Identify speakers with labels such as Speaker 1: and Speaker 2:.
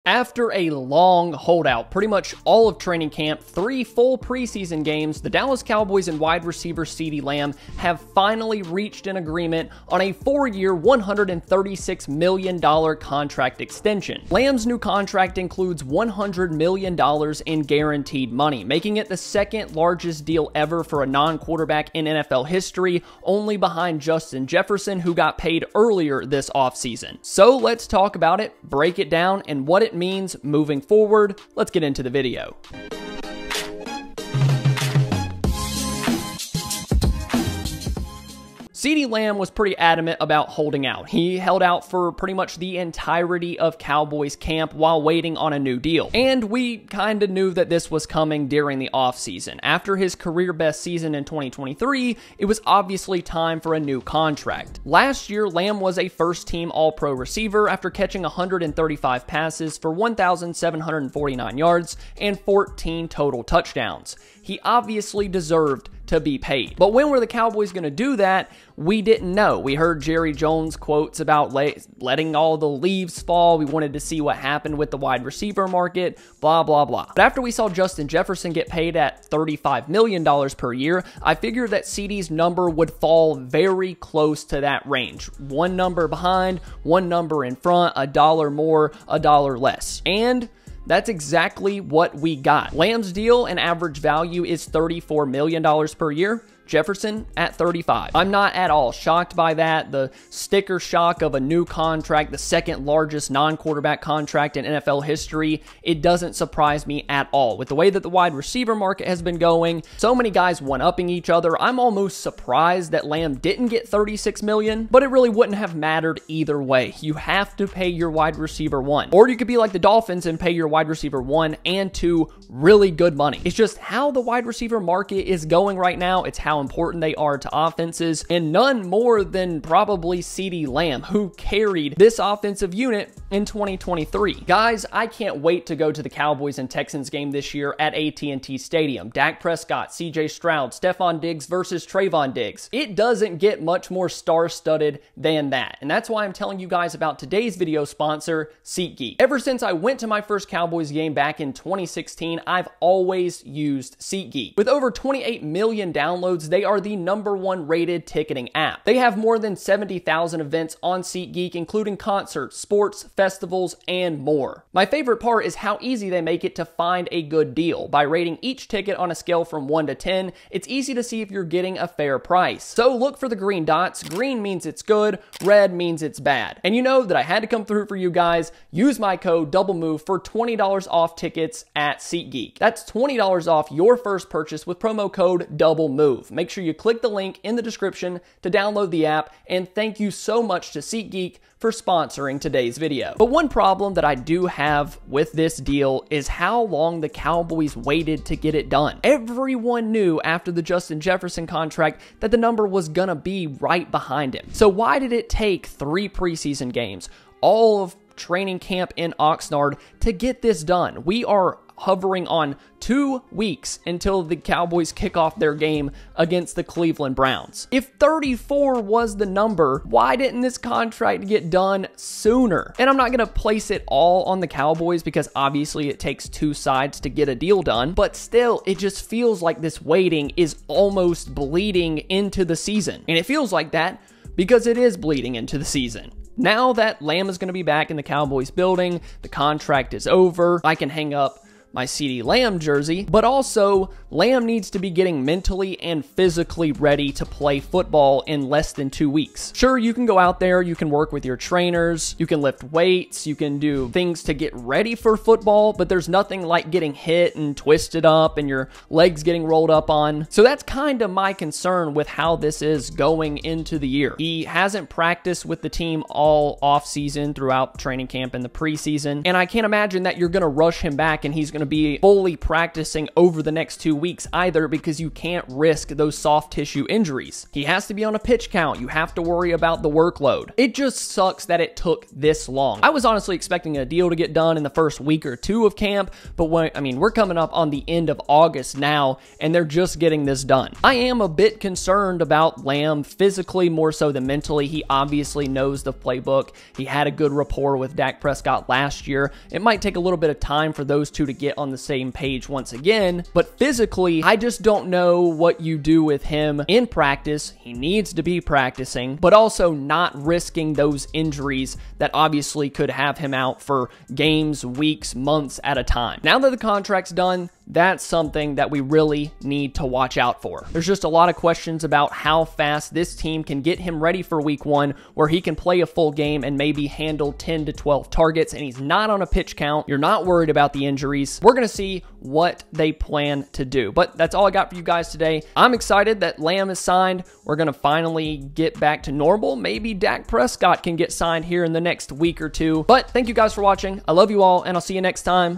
Speaker 1: After a long holdout, pretty much all of training camp, 3 full preseason games, the Dallas Cowboys and wide receiver Ceedee Lamb have finally reached an agreement on a 4-year, $136 million contract extension. Lamb's new contract includes $100 million in guaranteed money, making it the second largest deal ever for a non-quarterback in NFL history, only behind Justin Jefferson, who got paid earlier this offseason. So let's talk about it, break it down, and what it means moving forward. Let's get into the video. Ceedee Lamb was pretty adamant about holding out. He held out for pretty much the entirety of Cowboys camp while waiting on a new deal. And we kind of knew that this was coming during the offseason. After his career best season in 2023, it was obviously time for a new contract. Last year, Lamb was a first-team All-Pro receiver after catching 135 passes for 1,749 yards and 14 total touchdowns. He obviously deserved to be paid. But when were the Cowboys going to do that? We didn't know. We heard Jerry Jones quotes about letting all the leaves fall. We wanted to see what happened with the wide receiver market, blah, blah, blah. But after we saw Justin Jefferson get paid at $35 million per year, I figured that Ceedee's number would fall very close to that range. One number behind, one number in front, $1 more, $1 less. And that's exactly what we got. Lamb's deal and average value is $34 million per year. Jefferson at 35. I'm not at all shocked by that. The sticker shock of a new contract, the second largest non-quarterback contract in NFL history, it doesn't surprise me at all. With the way that the wide receiver market has been going, so many guys one-upping each other, I'm almost surprised that Lamb didn't get $36 million, but it really wouldn't have mattered either way. You have to pay your wide receiver 1. Or you could be like the Dolphins and pay your wide receiver 1 and 2 really good money. It's just how the wide receiver market is going right now. It's how important they are to offenses, and none more than probably Ceedee Lamb, who carried this offensive unit in 2023. Guys, I can't wait to go to the Cowboys and Texans game this year at AT&T Stadium. Dak Prescott, CJ Stroud, Stephon Diggs versus Trayvon Diggs. It doesn't get much more star-studded than that, and that's why I'm telling you guys about today's video sponsor, SeatGeek. Ever since I went to my first Cowboys game back in 2016, I've always used SeatGeek. With over 28 million downloads, they are the #1 rated ticketing app. They have more than 70,000 events on SeatGeek, including concerts, sports, festivals, and more. My favorite part is how easy they make it to find a good deal. By rating each ticket on a scale from 1 to 10, it's easy to see if you're getting a fair price. So look for the green dots. Green means it's good, red means it's bad. And you know that I had to come through for you guys. Use my code DOUBLEMOVE for $20 off tickets at SeatGeek. That's $20 off your first purchase with promo code DOUBLEMOVE. Make sure you click the link in the description to download the app, and thank you so much to SeatGeek for sponsoring today's video. But one problem that I do have with this deal is how long the Cowboys waited to get it done. Everyone knew after the Justin Jefferson contract that the number was gonna be right behind him. So why did it take 3 preseason games, all of training camp in Oxnard, to get this done? We are hovering on 2 weeks until the Cowboys kick off their game against the Cleveland Browns. If 34 was the number, why didn't this contract get done sooner? And I'm not going to place it all on the Cowboys because obviously it takes 2 sides to get a deal done, but still, it just feels like this waiting is almost bleeding into the season. And it feels like that because it is bleeding into the season. Now that Lamb is going to be back in the Cowboys building, the contract is over, I can hang up my Ceedee Lamb jersey, but also Lamb needs to be getting mentally and physically ready to play football in less than 2 weeks. Sure, you can go out there, you can work with your trainers, you can lift weights, you can do things to get ready for football, but there's nothing like getting hit and twisted up and your legs getting rolled up on. So that's kind of my concern with how this is going into the year. He hasn't practiced with the team all offseason throughout training camp and the preseason, and I can't imagine that you're going to rush him back and he's going going to be fully practicing over the next 2 weeks either, because you can't risk those soft tissue injuries. He has to be on a pitch count. You have to worry about the workload. It just sucks that it took this long. I was honestly expecting a deal to get done in the first week or two of camp, but we're coming up on the end of August now, and they're just getting this done. I am a bit concerned about Lamb physically more so than mentally. He obviously knows the playbook. He had a good rapport with Dak Prescott last year. It might take a little bit of time for those two to get on the same page once again, but physically, I just don't know what you do with him in practice. He needs to be practicing, but also not risking those injuries that obviously could have him out for games, weeks, months at a time. Now that the contract's done, that's something that we really need to watch out for. There's just a lot of questions about how fast this team can get him ready for week 1, where he can play a full game and maybe handle 10 to 12 targets, and he's not on a pitch count. You're not worried about the injuries. We're going to see what they plan to do. But that's all I got for you guys today. I'm excited that Lamb is signed. We're going to finally get back to normal. Maybe Dak Prescott can get signed here in the next week or two. But thank you guys for watching. I love you all, and I'll see you next time.